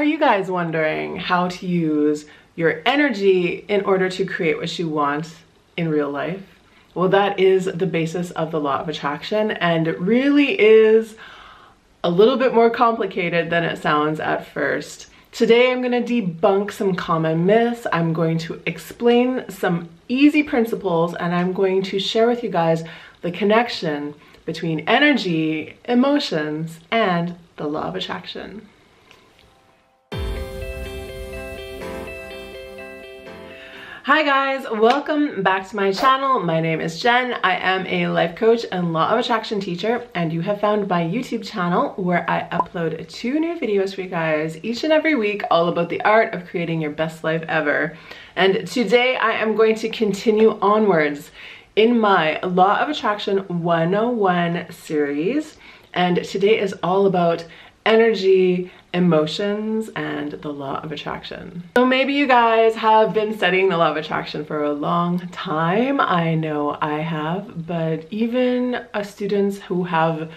Are you guys wondering how to use your energy in order to create what you want in real life? Well, that is the basis of the law of attraction, and it really is a little bit more complicated than it sounds at first. Today I'm going to debunk some common myths, I'm going to explain some easy principles, and I'm going to share with you guys the connection between energy, emotions, and the law of attraction. Hi guys, welcome back to my channel. My name is Jen. I am a life coach and law of attraction teacher, and you have found my YouTube channel where I upload 2 new videos for you guys each and every week, all about the art of creating your best life ever. And today I am going to continue onwards in my Law of Attraction 101 series, and today is all about energy, emotions, and the law of attraction. So maybe you guys have been studying the law of attraction for a long time. I know I have, but even students who have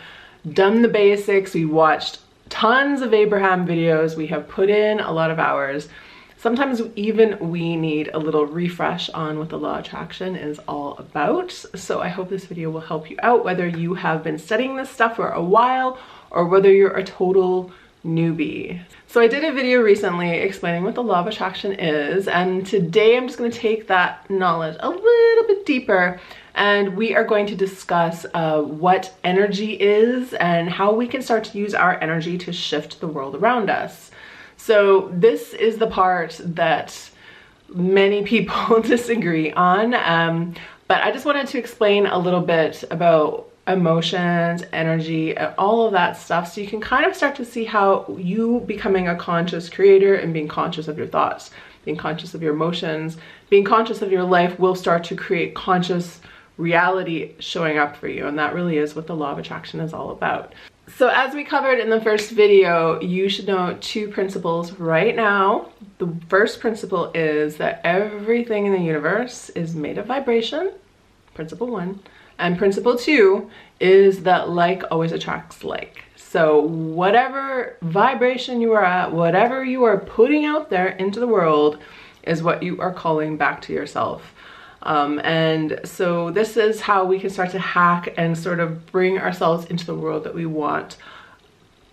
done the basics, we watched tons of Abraham videos, we have put in a lot of hours. Sometimes even we need a little refresh on what the law of attraction is all about. So I hope this video will help you out, whether you have been studying this stuff for a while or whether you're a total newbie. So I did a video recently explaining what the law of attraction is, and today I'm just going to take that knowledge a little bit deeper, and we are going to discuss what energy is and how we can start to use our energy to shift the world around us. So this is the part that many people disagree on, but I just wanted to explain a little bit about emotions, energy, and all of that stuff, so you can kind of start to see how you becoming a conscious creator and being conscious of your thoughts, being conscious of your emotions, being conscious of your life will start to create conscious reality showing up for you. And that really is what the law of attraction is all about. So as we covered in the first video, you should know 2 principles right now. The first principle is that everything in the universe is made of vibration, principle 1. And principle 2 is that like always attracts like. So whatever vibration you are at, whatever you are putting out there into the world is what you are calling back to yourself. And so this is how we can start to hack and sort of bring ourselves into the world that we want.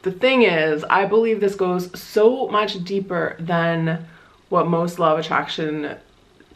The thing is, I believe this goes so much deeper than what most law of attraction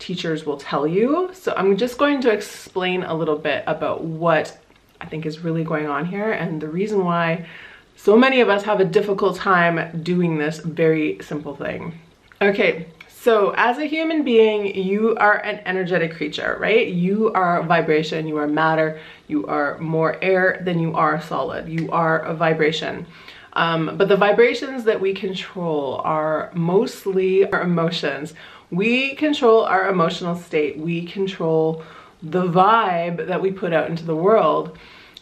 teachers will tell you. So I'm just going to explain a little bit about what I think is really going on here and the reason why so many of us have a difficult time doing this very simple thing. Okay, so as a human being, you are an energetic creature, right? You are vibration, you are matter, you are more air than you are solid. You are a vibration. But the vibrations that we control are mostly our emotions. We control our emotional state. We control the vibe that we put out into the world.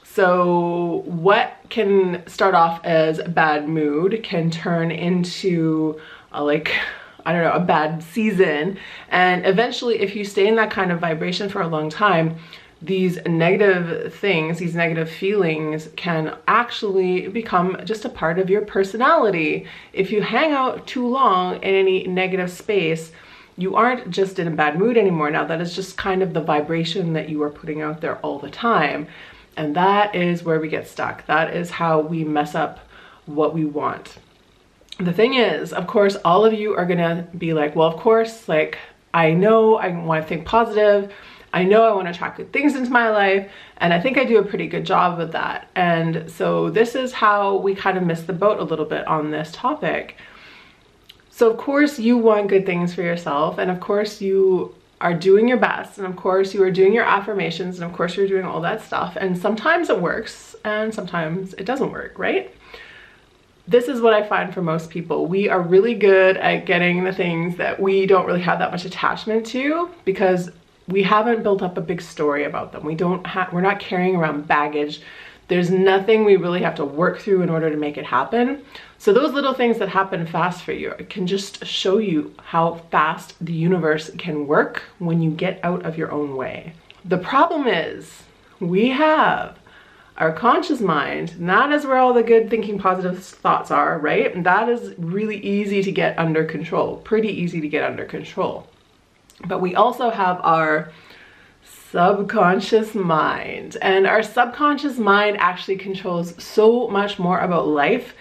So what can start off as a bad mood can turn into a bad season. And eventually, if you stay in that kind of vibration for a long time, these negative things, these negative feelings can actually become just a part of your personality. If you hang out too long in any negative space, you aren't just in a bad mood anymore. Now that is just kind of the vibration that you are putting out there all the time. And that is where we get stuck. That is how we mess up what we want. The thing is, of course, all of you are gonna be like, well, of course, like, I know I want to think positive. I know I want to attract good things into my life, and I think I do a pretty good job with that. And so this is how we kind of miss the boat a little bit on this topic. So of course you want good things for yourself, and of course you are doing your best, and of course you are doing your affirmations, and of course you're doing all that stuff, and sometimes it works and sometimes it doesn't work, right? This is what I find for most people. We are really good at getting the things that we don't really have that much attachment to because we haven't built up a big story about them. We're not carrying around baggage. There's nothing we really have to work through in order to make it happen. So those little things that happen fast for you can just show you how fast the universe can work when you get out of your own way. The problem is we have Our conscious mind, and that is where all the good thinking positive thoughts are, right? And that is really easy to get under control, pretty easy to get under control. But we also have our subconscious mind, and our subconscious mind actually controls so much more about life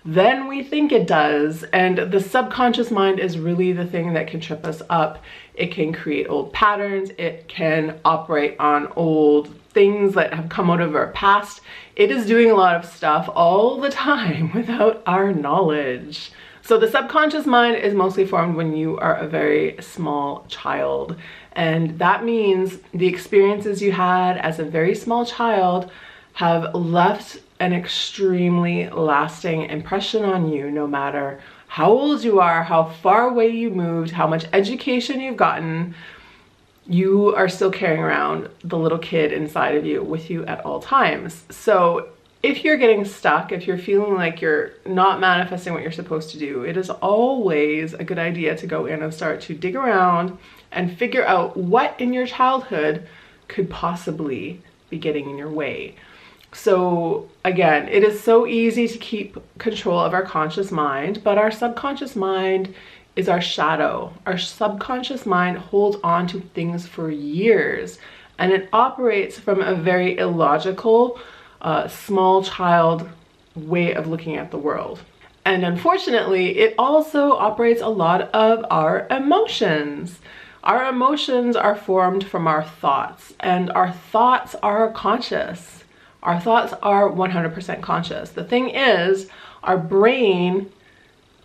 than we think it does. And the subconscious mind is really the thing that can trip us up. It can create old patterns. It can operate on old things that have come out of our past. It is doing a lot of stuff all the time without our knowledge. So the subconscious mind is mostly formed when you are a very small child. And that means the experiences you had as a very small child have left an extremely lasting impression on you, no matter how old you are, how far away you moved, how much education you've gotten. You are still carrying around the little kid inside of you with you at all times. So if you're getting stuck, if you're feeling like you're not manifesting what you're supposed to do, it is always a good idea to go in and start to dig around and figure out what in your childhood could possibly be getting in your way. So again, it is so easy to keep control of our conscious mind, but our subconscious mind is our shadow. Our subconscious mind holds on to things for years, and it operates from a very illogical, small child way of looking at the world. And unfortunately, it also operates a lot of our emotions. Our emotions are formed from our thoughts, and our thoughts are conscious. Our thoughts are 100% conscious. The thing is, our brain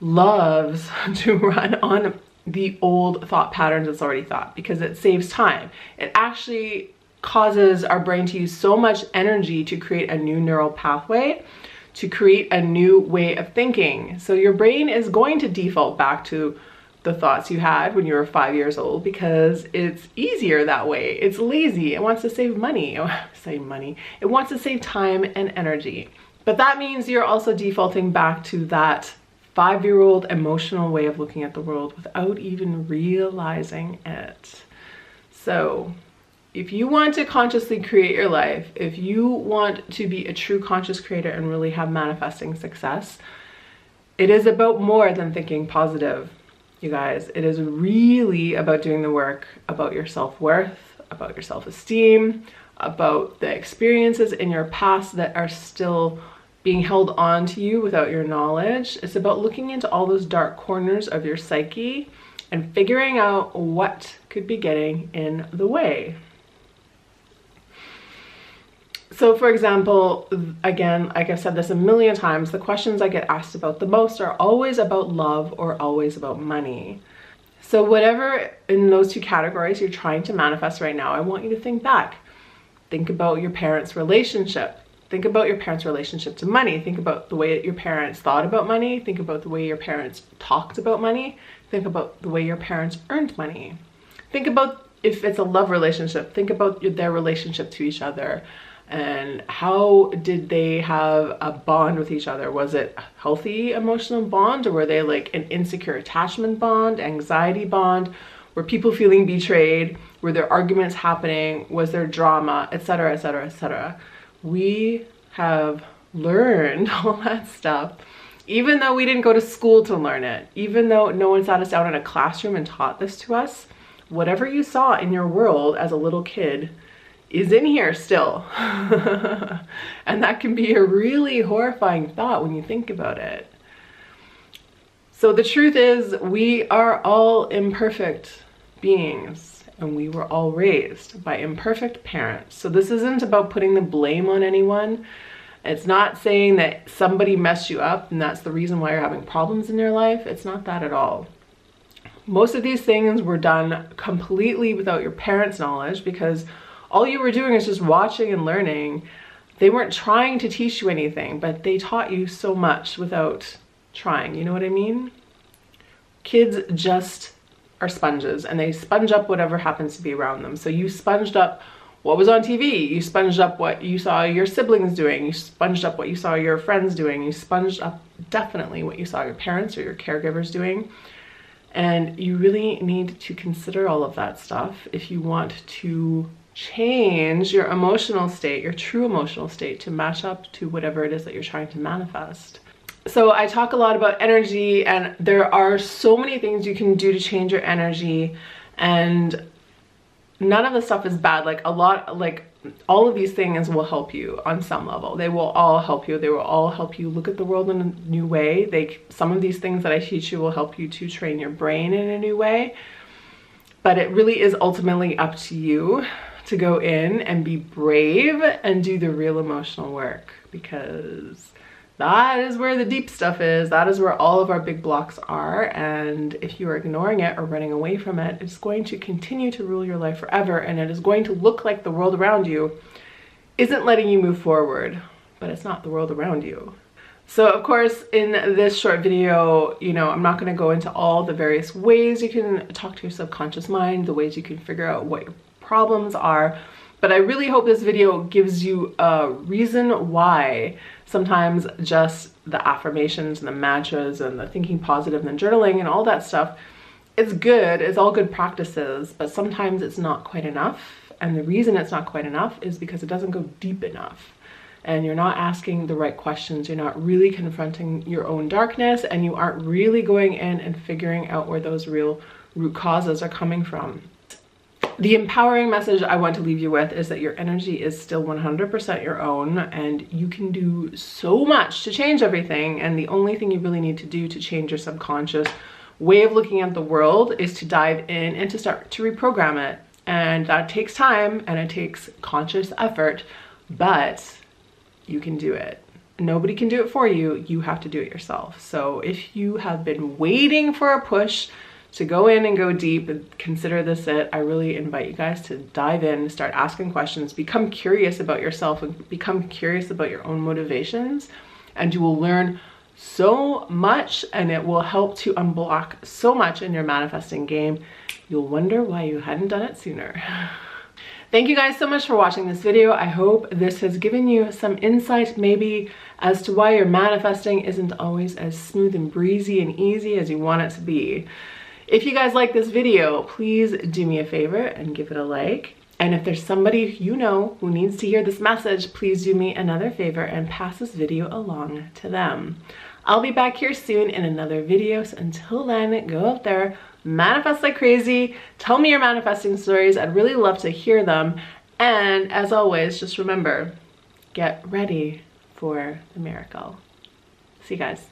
loves to run on the old thought patterns it's already thought because it saves time. It actually causes our brain to use so much energy to create a new neural pathway, to create a new way of thinking. So your brain is going to default back to the thoughts you had when you were 5 years old because it's easier that way. It's lazy. It wants to save money. It wants to save time and energy. But that means you're also defaulting back to that 5-year-old emotional way of looking at the world without even realizing it. So if you want to consciously create your life, if you want to be a true conscious creator and really have manifesting success, it is about more than thinking positive. You guys, it is really about doing the work about your self-worth, about your self-esteem, about the experiences in your past that are still being held on to you without your knowledge. It's about looking into all those dark corners of your psyche and figuring out what could be getting in the way. So for example, again, like I've said this a million times, the questions I get asked about the most are always about love or always about money. So whatever in those two categories you're trying to manifest right now, I want you to think back. Think about your parents' relationship. Think about your parents' relationship to money. Think about the way that your parents thought about money. Think about the way your parents talked about money. Think about the way your parents earned money. Think about if it's a love relationship, think about their relationship to each other. And how did they have a bond with each other? Was it a healthy emotional bond, or were they like an insecure attachment bond, anxiety bond? Were people feeling betrayed? Were there arguments happening? Was there drama, etc., etc., etc.? We have learned all that stuff, even though we didn't go to school to learn it, even though no one sat us down in a classroom and taught this to us. Whatever you saw in your world as a little kid is in here still. And that can be a really horrifying thought when you think about it. So the truth is, we are all imperfect beings, and we were all raised by imperfect parents. So this isn't about putting the blame on anyone. It's not saying that somebody messed you up and that's the reason why you're having problems in your life. It's not that at all. Most of these things were done completely without your parents' knowledge, because all you were doing is just watching and learning. They weren't trying to teach you anything, but they taught you so much without trying. You know what I mean? Kids just are sponges, and they sponge up whatever happens to be around them. So you sponged up what was on TV. You sponged up what you saw your siblings doing. You sponged up what you saw your friends doing. You sponged up definitely what you saw your parents or your caregivers doing. And you really need to consider all of that stuff if you want to change your emotional state, your true emotional state, to match up to whatever it is that you're trying to manifest. So I talk a lot about energy, and there are so many things you can do to change your energy, and none of the stuff is bad. Like all of these things will help you on some level. They will all help you. They will all help you look at the world in a new way. Some of these things that I teach you will help you to train your brain in a new way. But it really is ultimately up to you to go in and be brave and do the real emotional work, because that is where the deep stuff is. That is where all of our big blocks are. And if you are ignoring it or running away from it, it's going to continue to rule your life forever. And it is going to look like the world around you isn't letting you move forward, but it's not the world around you. So of course, in this short video, I'm not going to go into all the various ways you can talk to your subconscious mind, the ways you can figure out what your problems are. But I really hope this video gives you a reason why sometimes just the affirmations and the mantras and the thinking positive and the journaling and all that stuff, it's good. It's all good practices, but sometimes it's not quite enough. And the reason it's not quite enough is because it doesn't go deep enough. And you're not asking the right questions. You're not really confronting your own darkness, and you aren't really going in and figuring out where those real root causes are coming from. The empowering message I want to leave you with is that your energy is still 100% your own, and you can do so much to change everything. And the only thing you really need to do to change your subconscious way of looking at the world is to dive in and to start to reprogram it. And that takes time and it takes conscious effort, but you can do it. Nobody can do it for you. You have to do it yourself. So if you have been waiting for a push to go in and go deep and consider this it, I really invite you guys to dive in, start asking questions, become curious about yourself and become curious about your own motivations, and you will learn so much, and it will help to unblock so much in your manifesting game. You'll wonder why you hadn't done it sooner. Thank you guys so much for watching this video. I hope this has given you some insight maybe as to why your manifesting isn't always as smooth and breezy and easy as you want it to be. If you guys like this video, please do me a favor and give it a like. And if there's somebody you know who needs to hear this message, please do me another favor and pass this video along to them. I'll be back here soon in another video. So until then, go out there, manifest like crazy. Tell me your manifesting stories. I'd really love to hear them. And as always, just remember, get ready for the miracle. See you guys.